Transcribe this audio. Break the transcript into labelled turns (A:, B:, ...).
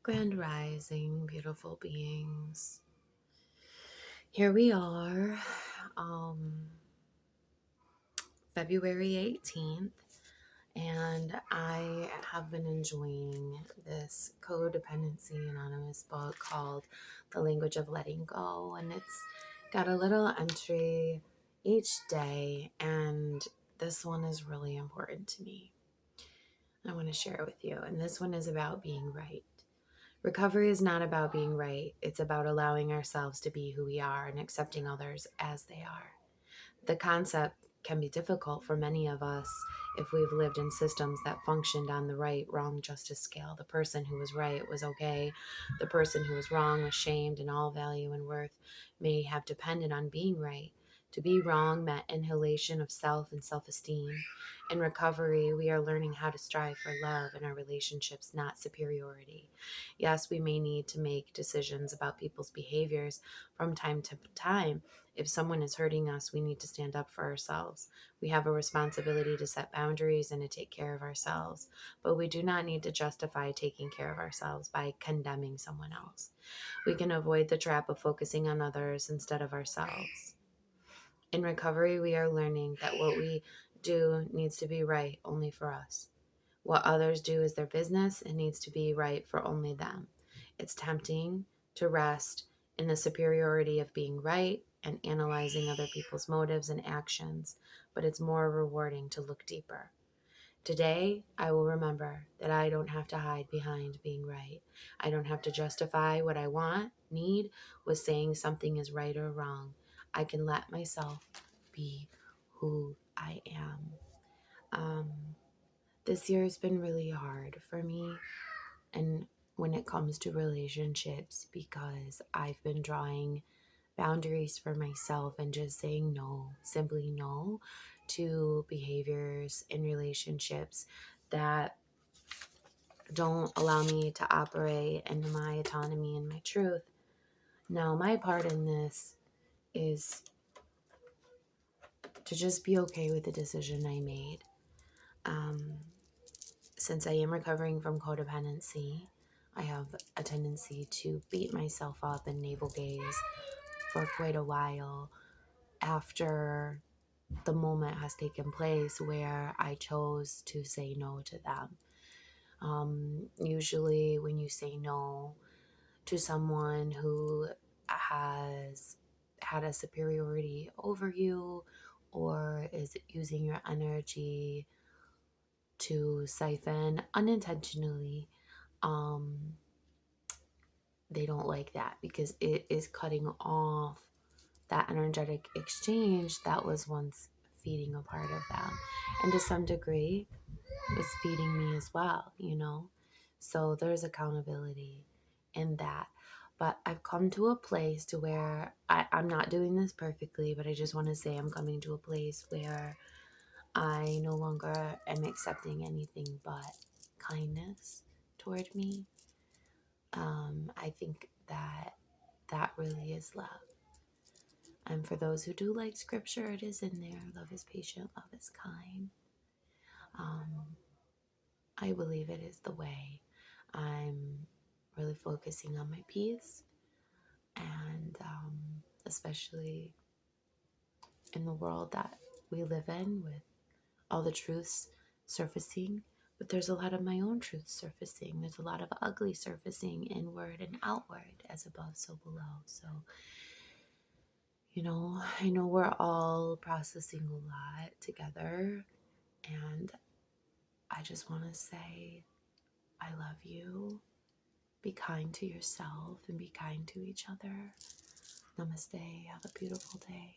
A: Grand Rising, beautiful beings. Here we are, um, February 18th, and I have been enjoying this Codependency Anonymous book called The Language of Letting Go, and it's got a little entry each day, and this one is really important to me. I want to share it with you, and this one is about being right. Recovery is not about being right. It's about allowing ourselves to be who we are and accepting others as they are. The concept can be difficult for many of us if we've lived in systems that functioned on the right wrong justice scale. The person who was right was okay. The person who was wrong was shamed, and all value and worth may have depended on being right. To be wrong meant annihilation of self and self esteem. In recovery, we are learning how to strive for love in our relationships, not superiority. Yes, we may need to make decisions about people's behaviors from time to time. If someone is hurting us, we need to stand up for ourselves. We have a responsibility to set boundaries and to take care of ourselves. But we do not need to justify taking care of ourselves by condemning someone else. We can avoid the trap of focusing on others instead of ourselves. In recovery, we are learning that what we do needs to be right only for us. What others do is their business and needs to be right for only them. It's tempting to rest in the superiority of being right and analyzing other people's motives and actions, but it's more rewarding to look deeper. Today, I will remember that I don't have to hide behind being right. I don't have to justify what I need with saying something is right or wrong. I can let myself be who I am. Um, this year has been really hard for me, and when it comes to relationships, because I've been drawing boundaries for myself and just saying no, simply no, to behaviors in relationships that don't allow me to operate in my autonomy and my truth. Now, my part in this is to just be okay with the decision I made. Since I am recovering from codependency, I have a tendency to beat myself up and navel gaze for quite a while after the moment has taken place where I chose to say no to them. Usually, when you say no to someone who has had a superiority over you or is using your energy to siphon unintentionally, um, they don't like that because it is cutting off that energetic exchange that was once feeding a part of them. And to some degree, was feeding me as well. So there's accountability in that. But I've come to a place to where I'm not doing this perfectly, but I just want to say I'm coming to a place where I no longer am accepting anything but kindness toward me. I think that really is love. And for those who do like scripture, it is in there. Love is patient, love is kind. I believe it is the way. I'm really focusing on my peace, and especially in the world that we live in with all the truths surfacing. But there's a lot of my own truth surfacing. There's a lot of ugly surfacing inward and outward, as above, so below. So, I know we're all processing a lot together. And I just want to say, I love you. Be kind to yourself and be kind to each other. Namaste. Have a beautiful day.